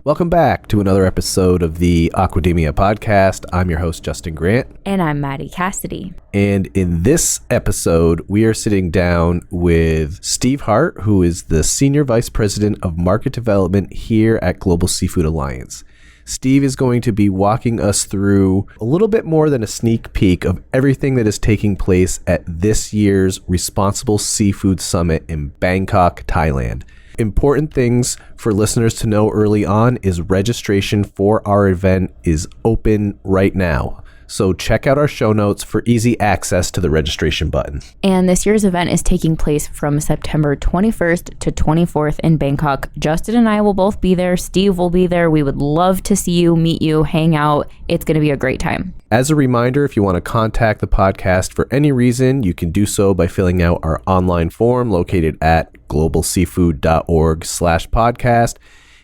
Welcome back to another episode of the Aquademia podcast. I'm your host, Justin Grant. And I'm Maddie Cassidy. And in this episode, we are sitting down with Steve Hart, who is the Senior Vice President of Market Development here at Global Seafood Alliance. Steve is going to be walking us through a little bit more than a sneak peek of everything that is taking place at this year's Responsible Seafood Summit in Bangkok, Thailand. Important things for listeners to know early on is registration for our event is open right now. So check out our show notes for easy access to the registration button. And this year's event is taking place from September 21st to 24th in Bangkok. Justin and I will both be there. Steve will be there. We would love to see you, meet you, hang out. It's going to be a great time. As a reminder, if you want to contact the podcast for any reason, you can do so by filling out our online form located at globalseafood.org/podcast.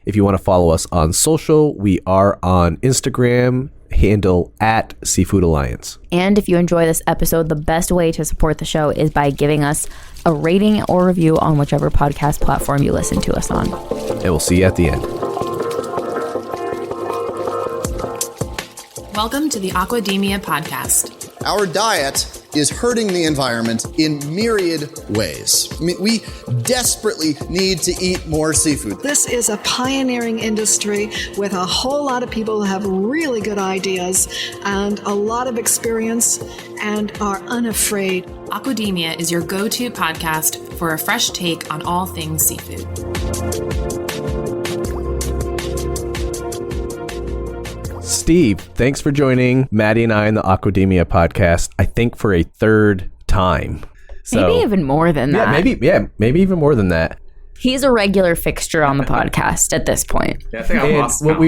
If you want to follow us on social, we are on Instagram, handle at Seafood Alliance. And if you enjoy this episode, the best way to support the show is by giving us a rating or review on whichever podcast platform you listen to us on. And we'll see you at the end. Welcome to the Aquademia podcast. Our diet is hurting the environment in myriad ways. I mean, we desperately need to eat more seafood. This is a pioneering industry with a whole lot of people who have really good ideas and a lot of experience and are unafraid. Aquademia is your go-to podcast for a fresh take on all things seafood. Steve, thanks for joining Maddie and I in the Aquademia podcast, I think for a third time. Maybe even more than that. Maybe even more than that. He's a regular fixture on the podcast at this point. Yeah, I think I lost what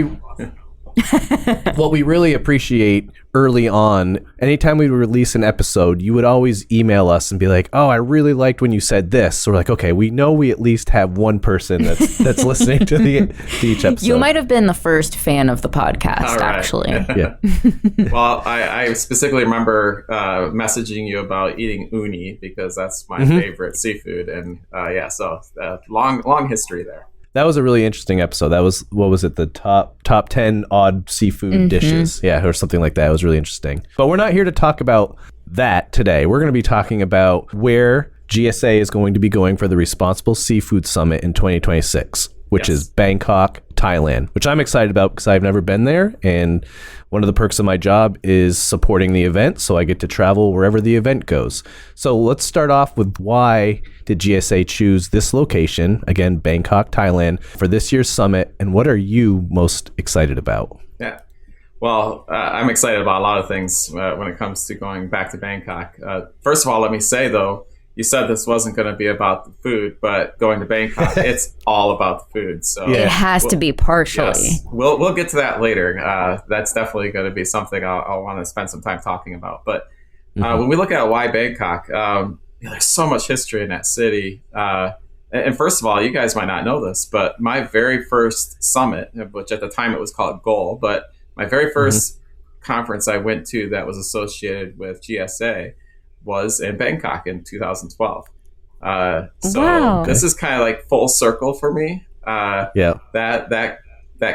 we really appreciate early on, anytime we release an episode, you would always email us and be like, oh, I really liked when you said this. So we're like, okay, we know we at least have one person that's listening to each episode. You might have been the first fan of the podcast, actually. Yeah. Well, I specifically remember messaging you about eating uni because that's my favorite seafood. And so long history there. That was a really interesting episode. That was, what was it, the top 10 odd seafood dishes? Yeah, or something like that. It was really interesting. But we're not here to talk about that today. We're going to be talking about where GSA is going to be going for the Responsible Seafood Summit in 2026, which is Bangkok, Thailand, which I'm excited about because I've never been there. And one of the perks of my job is supporting the event, so I get to travel wherever the event goes. So let's start off with, why did GSA choose this location, again, Bangkok, Thailand, for this year's summit, and what are you most excited about? Yeah. Well, I'm excited about a lot of things when it comes to going back to Bangkok. First of all, let me say, though, you said this wasn't going to be about the food, but going to Bangkok, it's all about the food. So it has to be partially. Yes, we'll get to that later. That's definitely going to be something I'll want to spend some time talking about. But when we look at why Bangkok, there's so much history in that city. And first of all, you guys might not know this, but my very first summit, which at the time it was called GOAL, but my very first conference I went to that was associated with GSA was in Bangkok in 2012. This is kind of like full circle for me. That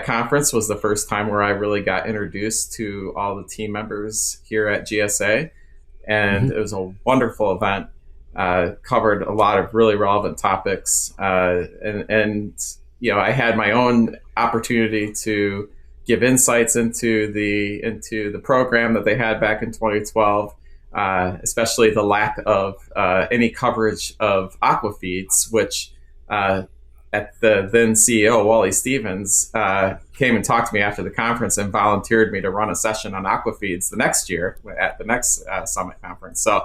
conference was the first time where I really got introduced to all the team members here at GSA, and it was a wonderful event. Covered a lot of really relevant topics, and I had my own opportunity to give insights into the program that they had back in 2012. Especially the lack of any coverage of aquafeeds, which at the then CEO, Wally Stevens, came and talked to me after the conference and volunteered me to run a session on aquafeeds the next year at the next summit conference. So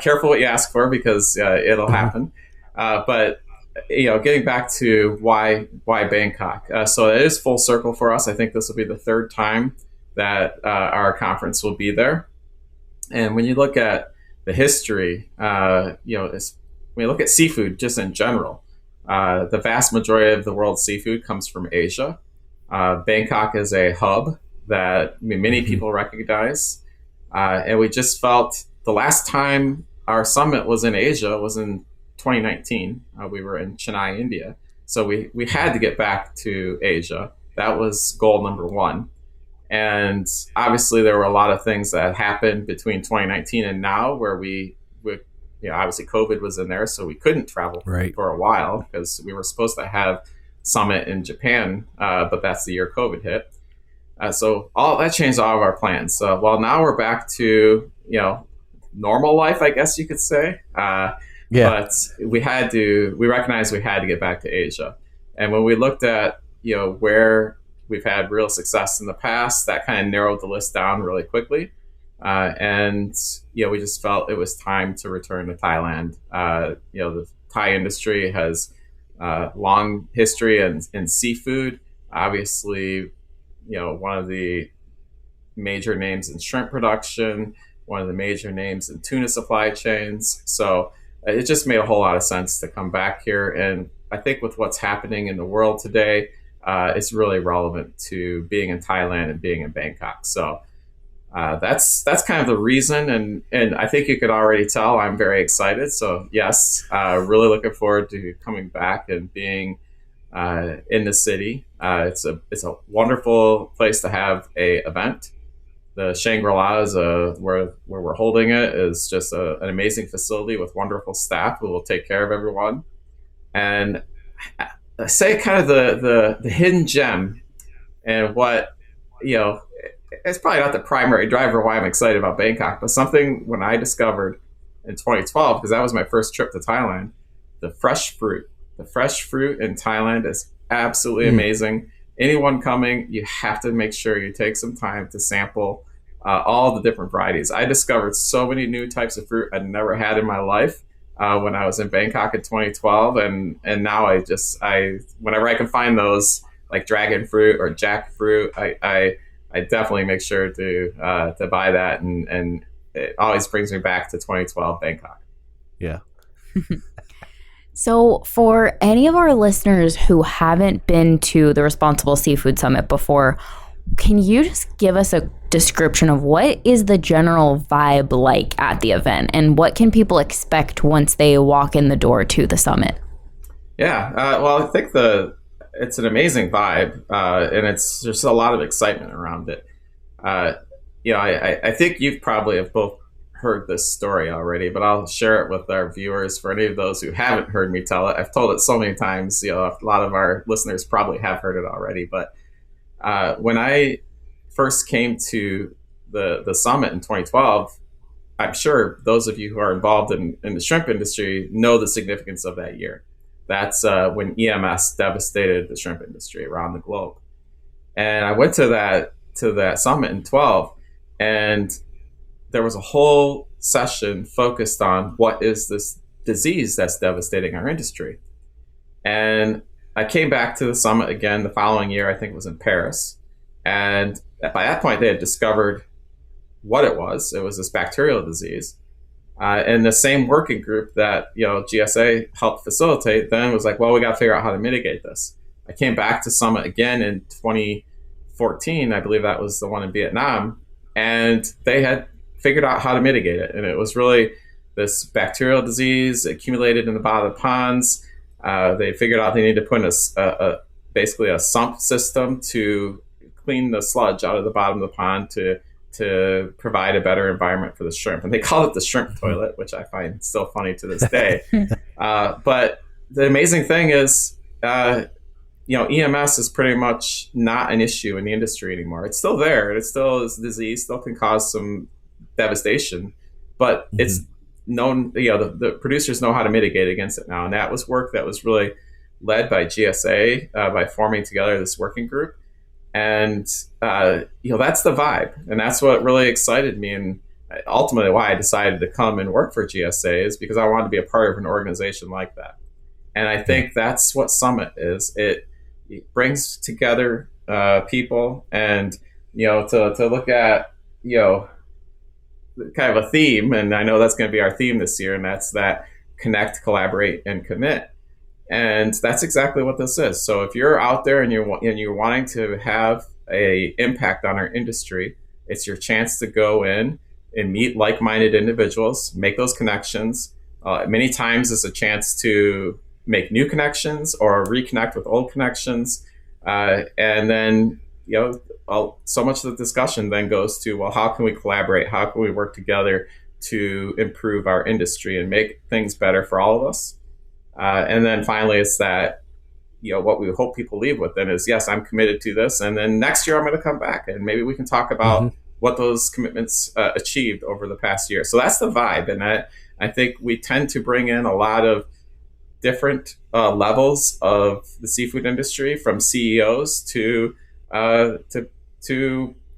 careful what you ask for, because it'll happen. But getting back to why Bangkok. So it is full circle for us. I think this will be the third time that our conference will be there. And when you look at the history, when you look at seafood just in general, the vast majority of the world's seafood comes from Asia. Bangkok is a hub that many people recognize. And we just felt the last time our summit was in Asia was in 2019. We were in Chennai, India. So we had to get back to Asia. That was goal number one. And obviously, there were a lot of things that happened between 2019 and now where obviously COVID was in there, so we couldn't travel for a while because we were supposed to have summit in Japan, but that's the year COVID hit. So all that changed all of our plans. So now we're back to, normal life, I guess you could say. But we recognized we had to get back to Asia. And when we looked at, where we've had real success in the past, that kind of narrowed the list down really quickly. And we just felt it was time to return to Thailand. The Thai industry has long history in seafood. Obviously, one of the major names in shrimp production, one of the major names in tuna supply chains. So it just made a whole lot of sense to come back here. And I think with what's happening in the world today, it's really relevant to being in Thailand and being in Bangkok. So that's kind of the reason. And I think you could already tell I'm very excited. So yes, really looking forward to coming back and being in the city. It's a wonderful place to have a event. The Shangri-La is where we're holding it is just an amazing facility with wonderful staff who will take care of everyone. And I say kind of the hidden gem and what, it's probably not the primary driver why I'm excited about Bangkok, but something when I discovered in 2012, because that was my first trip to Thailand, the fresh fruit. The fresh fruit in Thailand is absolutely amazing. Anyone coming, you have to make sure you take some time to sample all the different varieties. I discovered so many new types of fruit I'd never had in my life when I was in Bangkok in 2012. And now whenever I can find those, like dragon fruit or jackfruit, I definitely make sure to buy that. And it always brings me back to 2012 Bangkok. Yeah. So for any of our listeners who haven't been to the Responsible Seafood Summit before, can you just give us a description of what is the general vibe like at the event and what can people expect once they walk in the door to the summit? Yeah, well, I think it's an amazing vibe and it's just a lot of excitement around it. I think you've probably have both heard this story already, but I'll share it with our viewers for any of those who haven't heard me tell it. I've told it so many times, a lot of our listeners probably have heard it already. But when I first came to the summit in 2012, I'm sure those of you who are involved in the shrimp industry know the significance of that year. That's when EMS devastated the shrimp industry around the globe. And I went to that summit in 12, and there was a whole session focused on what is this disease that's devastating our industry. And I came back to the summit again the following year, I think it was in Paris. And by that point, they had discovered what it was. It was this bacterial disease. And the same working group that GSA helped facilitate then was like, well, we got to figure out how to mitigate this. I came back to summit again in 2014. I believe that was the one in Vietnam. And they had figured out how to mitigate it. And it was really this bacterial disease accumulated in the bottom of the ponds. They figured out they needed to put in basically a sump system to clean the sludge out of the bottom of the pond to provide a better environment for the shrimp. And they called it the shrimp toilet, which I find still funny to this day. But the amazing thing is, EMS is pretty much not an issue in the industry anymore. It's still there. It still is a disease, still can cause some devastation, but it's known, the producers know how to mitigate against it now. And that was work that was really led by GSA by forming together this working group. And, that's the vibe. And that's what really excited me. And ultimately why I decided to come and work for GSA is because I wanted to be a part of an organization like that. And I think that's what Summit is. It brings together people and, to look at, kind of a theme, and I know that's going to be our theme this year, and that's that connect, collaborate, and commit. And that's exactly what this is. So if you're out there and you're wanting to have a impact on our industry, it's your chance to go in and meet like-minded individuals, make those connections. Many times it's a chance to make new connections or reconnect with old connections. And then, so much of the discussion then goes to, well, how can we collaborate? How can we work together to improve our industry and make things better for all of us? And then finally, it's that, what we hope people leave with then is, yes, I'm committed to this. And then next year I'm going to come back and maybe we can talk about what those commitments achieved over the past year. So that's the vibe. And I think we tend to bring in a lot of different levels of the seafood industry, from CEOs to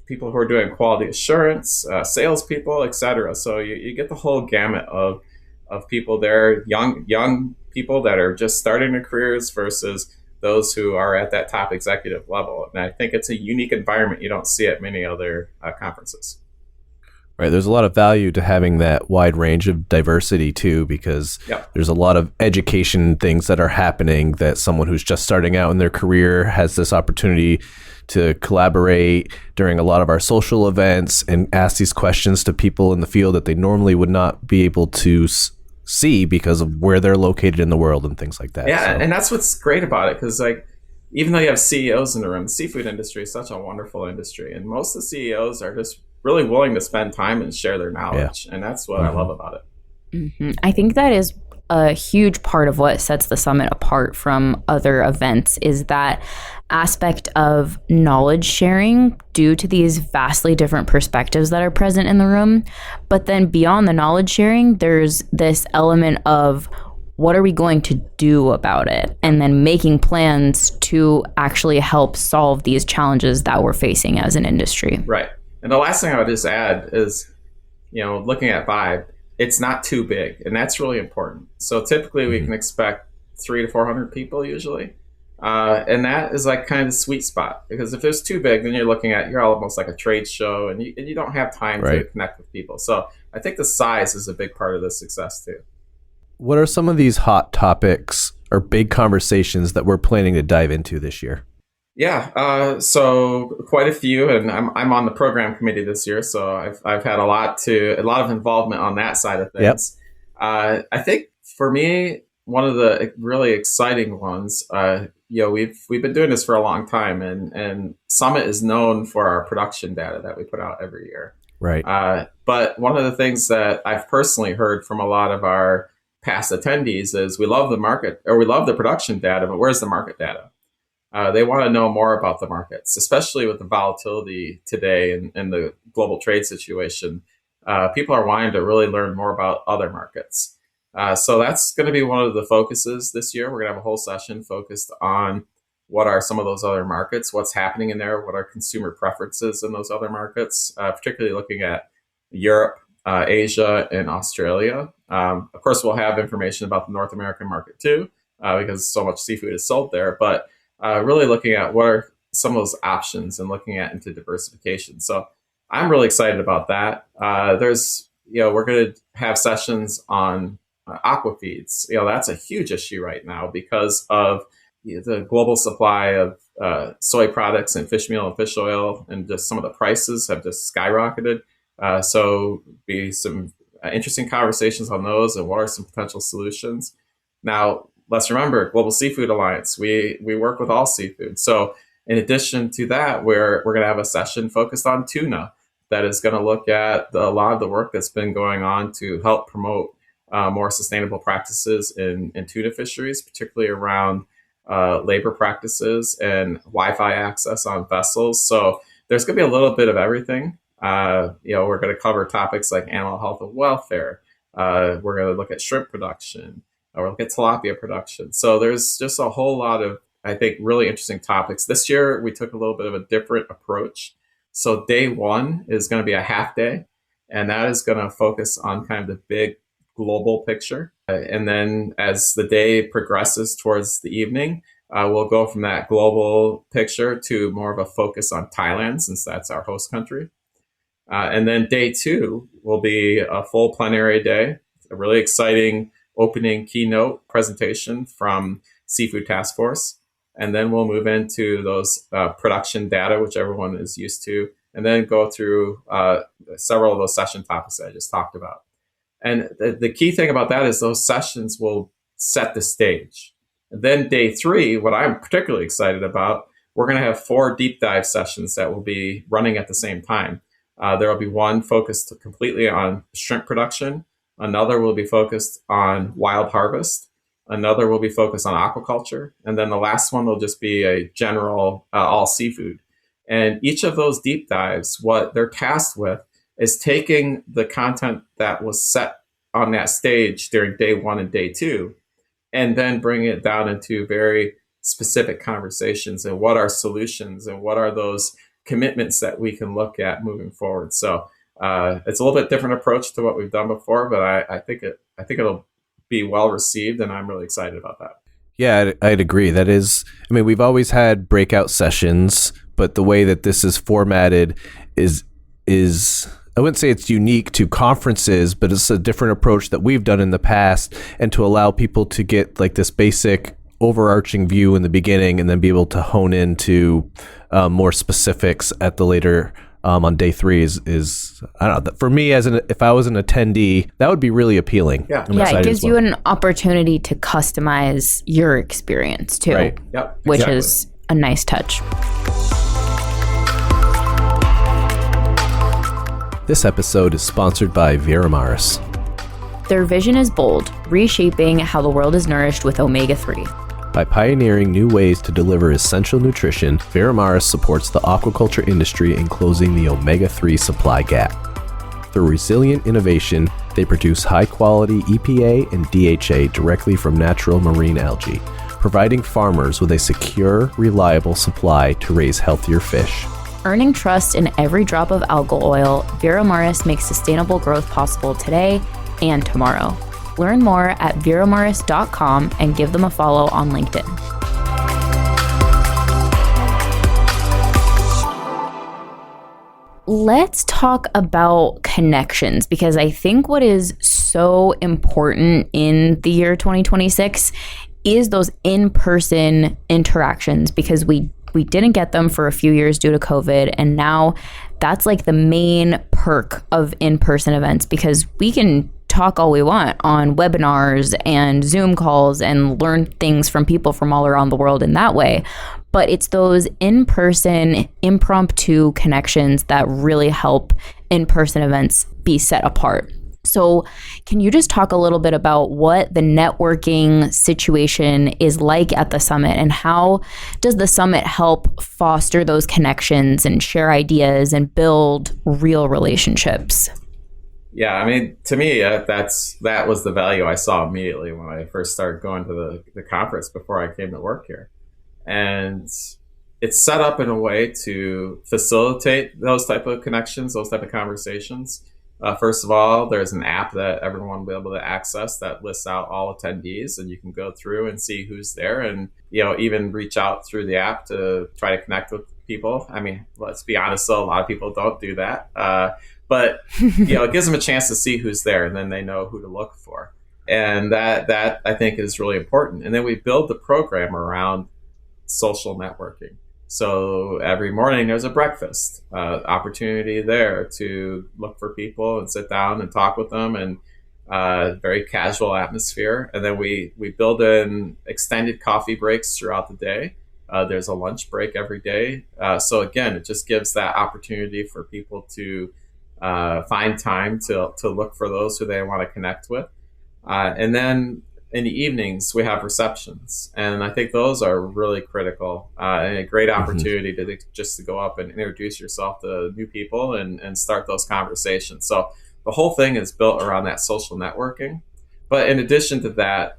people who are doing quality assurance, salespeople, et cetera. So you get the whole gamut of people there, young people that are just starting their careers versus those who are at that top executive level. And I think it's a unique environment you don't see at many other conferences. Right. There's a lot of value to having that wide range of diversity too, because there's a lot of education things that are happening that someone who's just starting out in their career has this opportunity to collaborate during a lot of our social events and ask these questions to people in the field that they normally would not be able to see because of where they're located in the world and things like that. Yeah. So. And that's what's great about it. Because even though you have CEOs in the room, the seafood industry is such a wonderful industry. And most of the CEOs are just really willing to spend time and share their knowledge. And that's what I love about it. I think that is a huge part of what sets the summit apart from other events, is that aspect of knowledge sharing due to these vastly different perspectives that are present in the room. But then beyond the knowledge sharing, there's this element of, what are we going to do about it? And then making plans to actually help solve these challenges that we're facing as an industry. Right. And the last thing I would just add is, looking at Vibe, it's not too big, and that's really important. So typically we can expect 300 to 400 people usually. And that is kind of the sweet spot, because if it's too big, then you're almost like a trade show, and you don't have time to connect with people. So I think the size is a big part of the success too. What are some of these hot topics or big conversations that we're planning to dive into this year? Yeah, so quite a few, and I'm on the program committee this year, so I've had a lot of involvement on that side of things. I think for me, one of the really exciting ones, we've been doing this for a long time, and Summit is known for our production data that we put out every year. Right. But one of the things that I've personally heard from a lot of our past attendees is, we love the market, or we love the production data, but where's the market data? They want to know more about the markets, especially with the volatility today and the global trade situation. People are wanting to really learn more about other markets. So that's going to be one of the focuses this year. We're going to have a whole session focused on what are some of those other markets, what's happening in there, what are consumer preferences in those other markets, particularly looking at Europe, Asia, and Australia. Of course, we'll have information about the North American market too, because so much seafood is sold there. But really looking at what are some of those options and looking at into diversification. So I'm really excited about that. We're going to have sessions on aqua feeds. That's a huge issue right now because of the global supply of soy products and fish meal and fish oil, and just some of the prices have just skyrocketed. So be some interesting conversations on those and what are some potential solutions. Now, let's remember, Global Seafood Alliance, we work with all seafood. So in addition to that, we're going to have a session focused on tuna that is going to look at a lot of the work that's been going on to help promote more sustainable practices in tuna fisheries, particularly around labor practices and Wi-Fi access on vessels. So there's going to be a little bit of everything. We're going to cover topics like animal health and welfare. We're going to look at shrimp production. Or look at tilapia production. So there's just a whole lot of, I think, really interesting topics. This year, we took a little bit of a different approach. So day one is going to be a half day, and that is going to focus on kind of the big global picture. And then as the day progresses towards the evening, we'll go from that global picture to more of a focus on Thailand, since that's our host country. And then day two will be a full plenary day, a really exciting opening keynote presentation from Seafood Task Force. And then we'll move into those production data, which everyone is used to, and then go through several of those session topics that I just talked about. And the key thing about that is those sessions will set the stage. And then day three, what I'm particularly excited about, we're going to have 4 deep dive sessions that will be running at the same time. There will be one focused completely on shrimp production. Another will be focused on wild harvest. Another will be focused on aquaculture. And then the last one will just be a general all seafood. And each of those deep dives, what they're tasked with is taking the content that was set on that stage during day 1 and day 2, and then bringing it down into very specific conversations and what are solutions and what are those commitments that we can look at moving forward. So it's a little bit different approach to what we've done before, but I think it'll be well received, and I'm really excited about that. Yeah, I'd agree. That is, I mean, we've always had breakout sessions, but the way that this is formatted is I wouldn't say it's unique to conferences, but it's a different approach that we've done in the past, and to allow people to get like this basic overarching view in the beginning and then be able to hone into more specifics at the later on day 3 is I don't know, for me if I was an attendee, that would be really appealing. Yeah, it gives you an opportunity to customize your experience too, right. Yep, which exactly. is a nice touch. This episode is sponsored by Veramaris. Their vision is bold, reshaping how the world is nourished with omega-3. By pioneering new ways to deliver essential nutrition, Veramaris supports the aquaculture industry in closing the omega-3 supply gap. Through resilient innovation, they produce high-quality EPA and DHA directly from natural marine algae, providing farmers with a secure, reliable supply to raise healthier fish. Earning trust in every drop of algal oil, Veramaris makes sustainable growth possible today and tomorrow. Learn more at veramaris.com and give them a follow on LinkedIn. Let's talk about connections, because I think what is so important in the year 2026 is those in-person interactions, because we didn't get them for a few years due to COVID, and now that's like the main perk of in-person events, because we can talk all we want on webinars and Zoom calls and learn things from people from all around the world in that way. But it's those in-person impromptu connections that really help in-person events be set apart. So can you just talk a little bit about what the networking situation is like at the summit, and how does the summit help foster those connections and share ideas and build real relationships? Yeah, I mean, to me, that was the value I saw immediately when I first started going to the conference before I came to work here. And it's set up in a way to facilitate those type of connections, those type of conversations. First of all, there's an app that everyone will be able to access that lists out all attendees, and you can go through and see who's there, and even reach out through the app to try to connect with people. I mean, let's be honest, though, a lot of people don't do that. But it gives them a chance to see who's there, and then they know who to look for. And that I think is really important. And then we build the program around social networking. So every morning there's a breakfast opportunity there to look for people and sit down and talk with them, and very casual atmosphere. And then we build in extended coffee breaks throughout the day. There's a lunch break every day. So again, it just gives that opportunity for people to find time to look for those who they want to connect with. And then in the evenings, we have receptions. And I think those are really critical, and a great opportunity to go up and introduce yourself to new people and start those conversations. So the whole thing is built around that social networking. But in addition to that,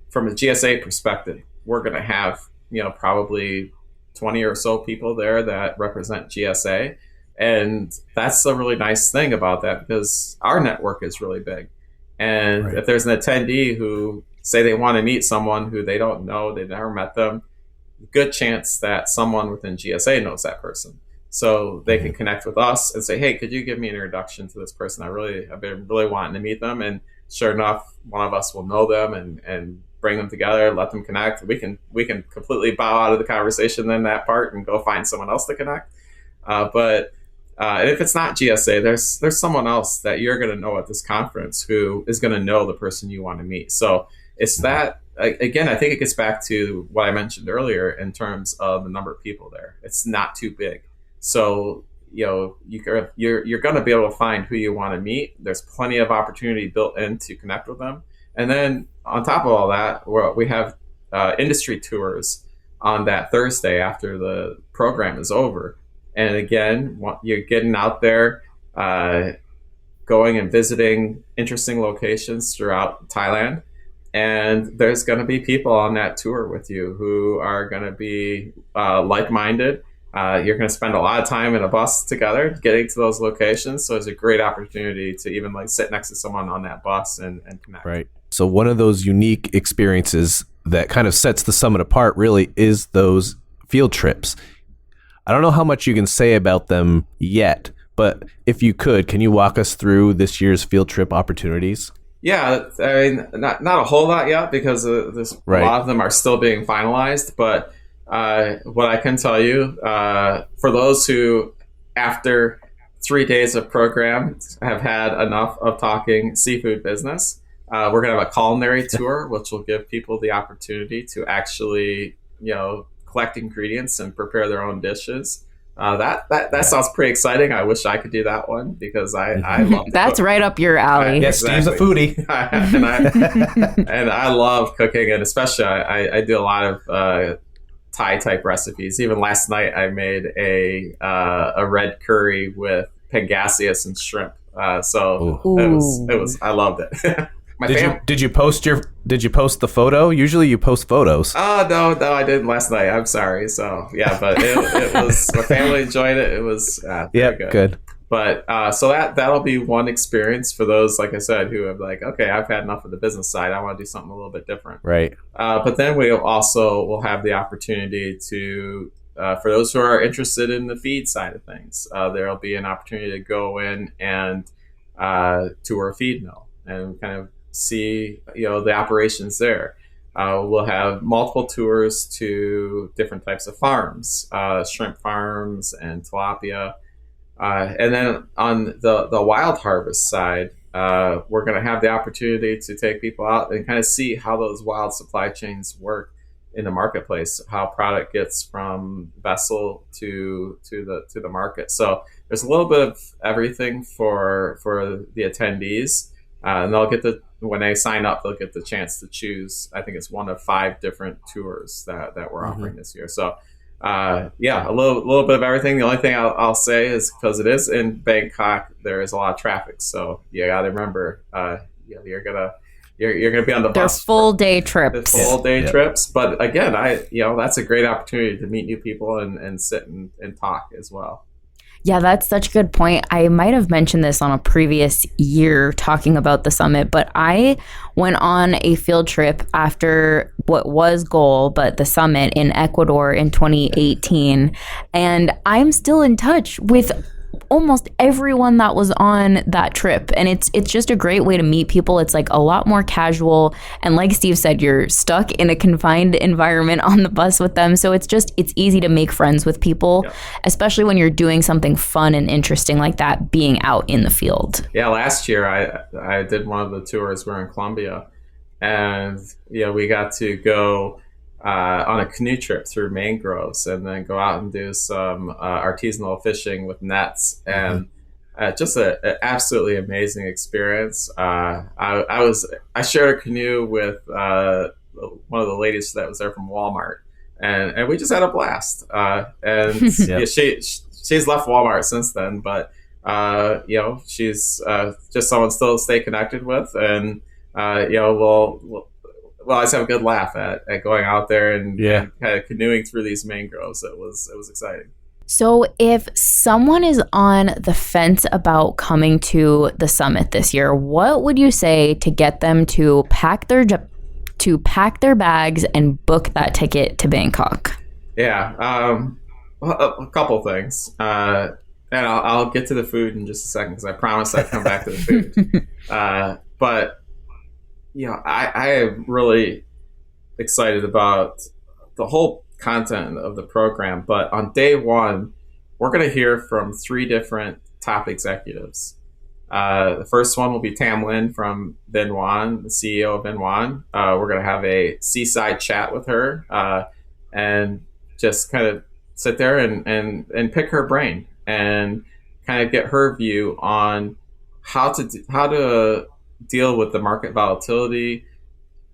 from a GSA perspective, we're going to have, probably 20 or so people there that represent GSA. And that's a really nice thing about that, because our network is really big. And if there's an attendee who say they want to meet someone who they don't know, they've never met them, good chance that someone within GSA knows that person. So they can connect with us and say, hey, could you give me an introduction to this person? I've been really wanting to meet them. And sure enough, one of us will know them and bring them together, let them connect. We can completely bow out of the conversation in that part and go find someone else to connect. But if it's not GSA, there's someone else that you're going to know at this conference who is going to know the person you want to meet. So it's that again, I think it gets back to what I mentioned earlier in terms of the number of people there. It's not too big. So, you're going to be able to find who you want to meet. There's plenty of opportunity built in to connect with them. And then on top of all that, we have industry tours on that Thursday after the program is over. And again, you're getting out there, going and visiting interesting locations throughout Thailand. And there's going to be people on that tour with you who are going to be like-minded. You're going to spend a lot of time in a bus together getting to those locations. So it's a great opportunity to even like sit next to someone on that bus and connect. Right. So one of those unique experiences that kind of sets the summit apart really is those field trips. I don't know how much you can say about them yet, but if you could, can you walk us through this year's field trip opportunities? Yeah, I mean, not a whole lot yet because a lot of them are still being finalized. But what I can tell you, for those who, after 3 days of program, have had enough of talking seafood business, we're going to have a culinary tour, which will give people the opportunity to actually, collect ingredients and prepare their own dishes. That sounds pretty exciting. I wish I could do that one because I love That's right up your alley. Yes, Steve's a foodie. and I love cooking, and especially I do a lot of Thai type recipes. Even last night I made a red curry with pangasius and shrimp. So it was I loved it. Did you post the photo? Usually you post photos. Oh no, I didn't last night. I'm sorry. So yeah, but it was my family enjoyed it. It was very good. But so that'll be one experience for those, like I said, who have like, okay, I've had enough of the business side. I want to do something a little bit different. Right. But then will have the opportunity to, for those who are interested in the feed side of things, there'll be an opportunity to go in and tour a feed mill and kind of see the operations there. We'll have multiple tours to different types of farms, shrimp farms and tilapia. And then on the wild harvest side, we're going to have the opportunity to take people out and kind of see how those wild supply chains work in the marketplace, how product gets from vessel to the market. So there's a little bit of everything for the attendees, and when they sign up, they'll get the chance to choose. I think it's one of 5 different tours that we're offering this year. So. A little bit of everything. The only thing I'll say is because it is in Bangkok, there is a lot of traffic. So you got to remember, you're gonna be on the bus. They're full day trips. Trips. But again, that's a great opportunity to meet new people and sit and talk as well. Yeah, that's such a good point. I might have mentioned this on a previous year talking about the summit, but I went on a field trip after what was goal, but the summit in Ecuador in 2018. And I'm still in touch with almost everyone that was on that trip, and it's just a great way to meet people. It's like a lot more casual, and like Steve said, you're stuck in a confined environment on the bus with them, so it's easy to make friends with people, especially when you're doing something fun and interesting like that, being out in the field. Last year I did one of the tours. We're in Colombia, and we got to go on a canoe trip through mangroves and then go out and do some artisanal fishing with nets, and just an absolutely amazing experience. I shared a canoe with one of the ladies that was there from Walmart, and we just had a blast. And she's left Walmart since then, but she's just someone still to stay connected with, and we'll always have a good laugh at going out there and kind of canoeing through these mangroves. It was exciting. So if someone is on the fence about coming to the summit this year, what would you say to get them to pack their bags and book that ticket to Bangkok? A couple things. And I'll get to the food in just a second because I promised I'd come back to the food. But I am really excited about the whole content of the program. But on day one, we're going to hear from 3 different top executives. The first one will be Tam Lin from Bin Wan, the CEO of Bin Wan. We're going to have a seaside chat with her and just kind of sit there and pick her brain and kind of get her view on how to deal with the market volatility.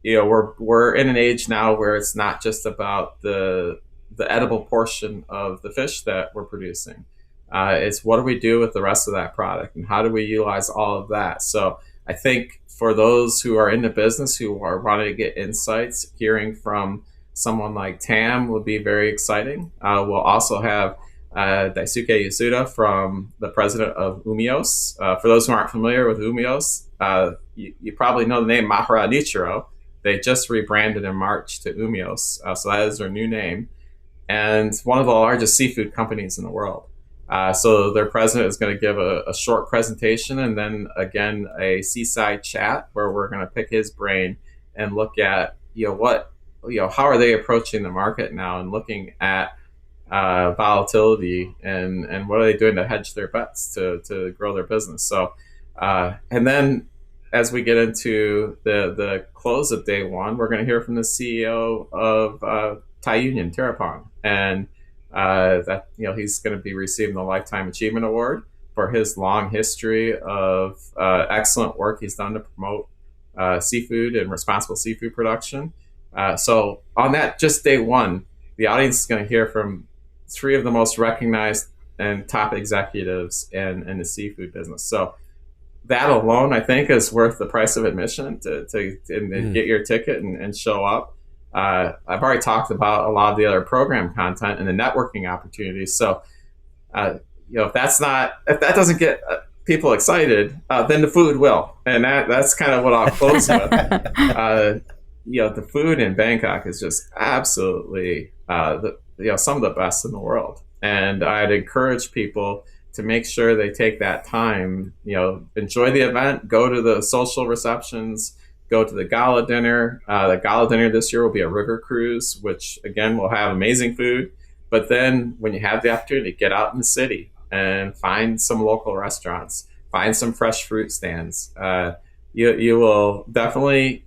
We're in an age now where it's not just about the edible portion of the fish that we're producing. It's what do we do with the rest of that product, and how do we utilize all of that? So I think for those who are in the business, who are wanting to get insights, hearing from someone like Tam will be very exciting. We'll also have Daisuke Yasuda from the president of Umios. For those who aren't familiar with Umios, you probably know the name Mahara Nichiro. They just rebranded in March to Umios, so that is their new name, and one of the largest seafood companies in the world. So their president is going to give a short presentation, and then again a seaside chat where we're going to pick his brain and look at how are they approaching the market now and looking at volatility and what are they doing to hedge their bets to grow their business. So and then as we get into the close of day one, we're going to hear from the CEO of Thai Union, Tirapong, and that he's going to be receiving the Lifetime Achievement Award for his long history of excellent work he's done to promote seafood and responsible seafood production. So on that, just day one, the audience is going to hear from three of the most recognized and top executives in the seafood business. So that alone, I think, is worth the price of admission to get your ticket and show up. I've already talked about a lot of the other program content and the networking opportunities. So, if that doesn't get people excited, then the food will, and that's kind of what I'll close with. The food in Bangkok is just absolutely some of the best in the world, and I'd encourage people to make sure they take that time, enjoy the event, go to the social receptions, go to the gala dinner. The gala dinner this year will be a river cruise, which again will have amazing food. But then when you have the opportunity, get out in the city and find some local restaurants, find some fresh fruit stands. You will definitely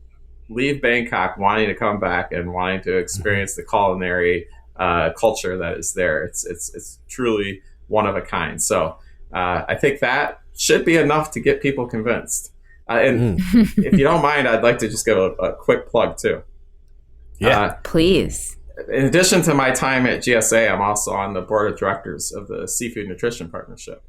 leave Bangkok wanting to come back and wanting to experience the culinary culture that is there. It's truly one of a kind. So I think that should be enough to get people convinced. And if you don't mind, I'd like to just give a quick plug too. Yeah, please. In addition to my time at GSA, I'm also on the board of directors of the Seafood Nutrition Partnership.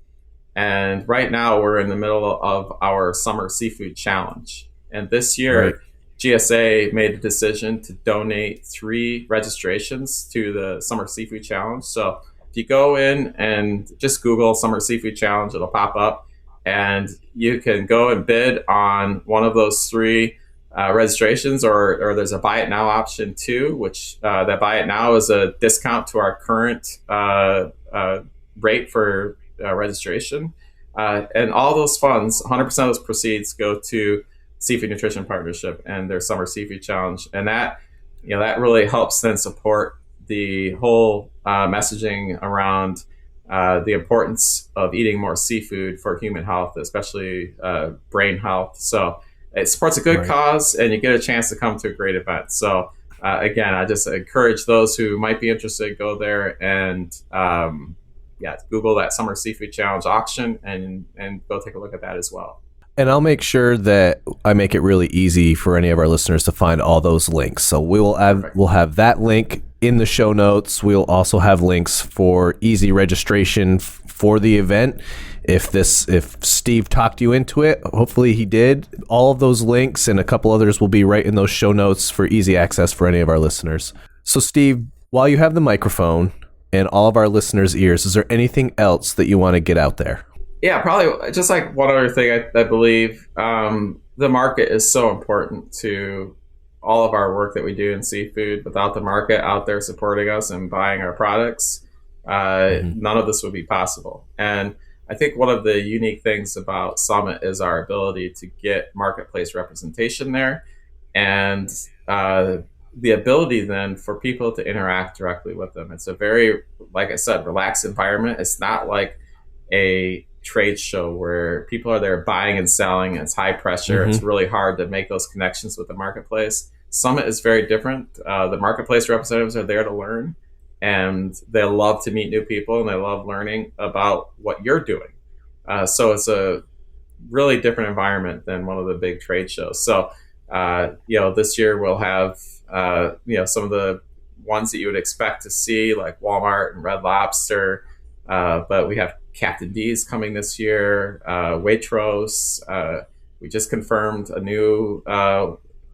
And right now we're in the middle of our Summer Seafood Challenge. And this year, GSA made a decision to donate 3 registrations to the Summer Seafood Challenge. So if you go in and just Google Summer Seafood Challenge, it'll pop up. And you can go and bid on one of those 3 registrations, or there's a buy it now option too, which that buy it now is a discount to our current rate for registration. And all those funds, 100% of those proceeds go to Seafood Nutrition Partnership and their Summer Seafood Challenge. And that really helps then support the whole messaging around the importance of eating more seafood for human health, especially brain health. So it supports a good cause, and you get a chance to come to a great event. So again, I just encourage those who might be interested, go there and Google that Summer Seafood Challenge auction and go take a look at that as well. And I'll make sure that I make it really easy for any of our listeners to find all those links. So we'll have that link in the show notes. We'll also have links for easy registration for the event. If Steve talked you into it, hopefully he did. All of those links and a couple others will be right in those show notes for easy access for any of our listeners. So Steve, while you have the microphone and all of our listeners' ears, is there anything else that you want to get out there? Yeah, probably just like one other thing. I believe the market is so important to all of our work that we do in seafood. Without the market out there supporting us and buying our products, none of this would be possible. And I think one of the unique things about Summit is our ability to get marketplace representation there, and the ability then for people to interact directly with them. It's a very, like I said, relaxed environment. It's not like a trade show where people are there buying and selling. It's high pressure. It's really hard to make those connections with the marketplace. Summit is very different. The marketplace representatives are there to learn, and they love to meet new people, and they love learning about what you're doing. So it's a really different environment than one of the big trade shows. So, this year we'll have, some of the ones that you would expect to see, like Walmart and Red Lobster. But we have Captain D's coming this year, Waitrose. We just confirmed a new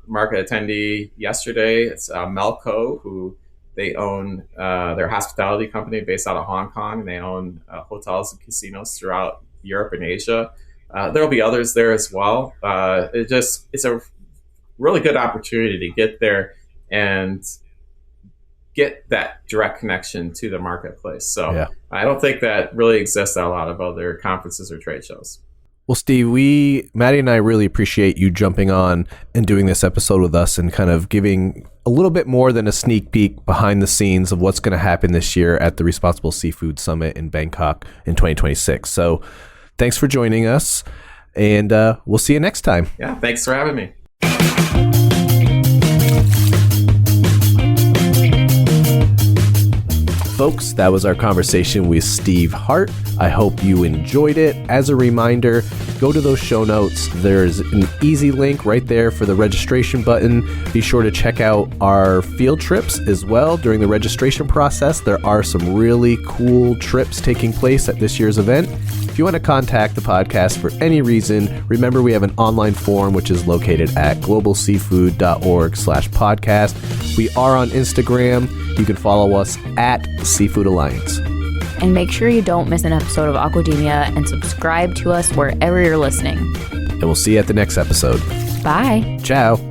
market attendee yesterday. It's Melco, who they own their hospitality company based out of Hong Kong. They own hotels and casinos throughout Europe and Asia. There'll be others there as well. It's a really good opportunity to get there and get that direct connection to the marketplace. So I don't think that really exists at a lot of other conferences or trade shows. Well, Steve, Maddie and I really appreciate you jumping on and doing this episode with us and kind of giving a little bit more than a sneak peek behind the scenes of what's going to happen this year at the Responsible Seafood Summit in Bangkok in 2026. So thanks for joining us, and we'll see you next time. Yeah, thanks for having me. Folks, that was our conversation with Steve Hart. I hope you enjoyed it. As a reminder, go to those show notes. There's an easy link right there for the registration button. Be sure to check out our field trips as well during the registration process. There are some really cool trips taking place at this year's event. If you want to contact the podcast for any reason, remember we have an online form which is located at globalseafood.org/podcast. We are on Instagram. You can follow us at Seafood Alliance. And make sure you don't miss an episode of Aquademia and subscribe to us wherever you're listening. And we'll see you at the next episode. Bye. Ciao.